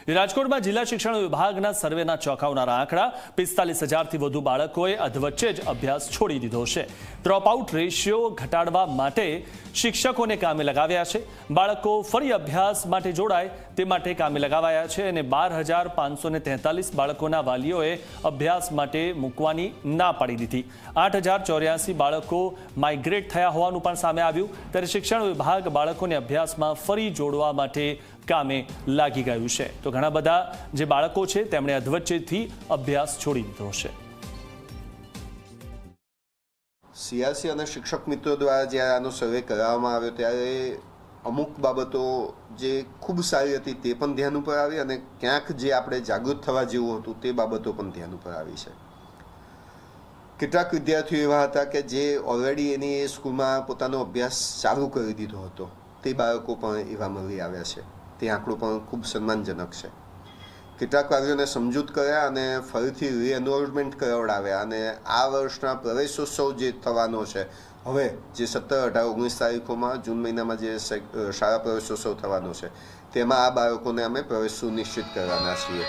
રાજકોટમાં જિલ્લા શિક્ષણ વિભાગના સર્વેના ચોંકાવનારા આંકડા 45,000થી વધુ બાળકોએ અધવચ્ચે જ અભ્યાસ છોડી દીધો છે। ડ્રોપ આઉટ રેશિયો ઘટાડવા માટે શિક્ષકોને કામે લગાવ્યા છે। બાળકો ફરી અભ્યાસ માટે જોડાય તે માટે કામે લગાવાયા છે અને 12,543 બાળકોના વાલીઓએ અભ્યાસ માટે મૂકવાની ના પાડી દીધી। 8,084 બાળકો માઇગ્રેટ થયા હોવાનું પણ સામે આવ્યું। ત્યારે શિક્ષણ વિભાગ બાળકોને અભ્યાસમાં ફરી જોડવા માટે કામે લાગી ગયું છે। તો ઘણા બધા જે બાળકો છે તેમણે અધવચ્ચેથી અભ્યાસ છોડી દીધો છે। સીઆરસી અને શિક્ષક મિત્રો દ્વારા જ્યારે આનો સર્વે કરવામાં આવ્યો ત્યારે અમુક બાબતો જે ખૂબ સારી હતી તે પણ ધ્યાન ઉપર આવી અને ક્યાંક જે આપણે જાગૃત થવા જેવું હતું તે બાબતો પણ ધ્યાન ઉપર આવી છે। કેટલાક વિદ્યાર્થીઓ એવા હતા કે જે ઓલરેડી એની એ સ્કૂલમાં પોતાનો અભ્યાસ ચાલુ કરી દીધો હતો, તે બાળકો પણ એવા મળી આવ્યા છે। તે આંકડો પણ ખૂબ સન્માનજનક છે। કેટલાક વાલીઓને સમજૂત કર્યા અને ફરીથી રીએનરોલમેન્ટ કરાવડાવ્યા અને આ વર્ષના પ્રવેશોત્સવ જે થવાનો છે હવે જે 17, 18, 19 તારીખોમાં જૂન મહિનામાં જે શાળા પ્રવેશોત્સવ થવાનો છે તેમાં આ બાળકોને અમે પ્રવેશ સુનિશ્ચિત કરવાના છીએ।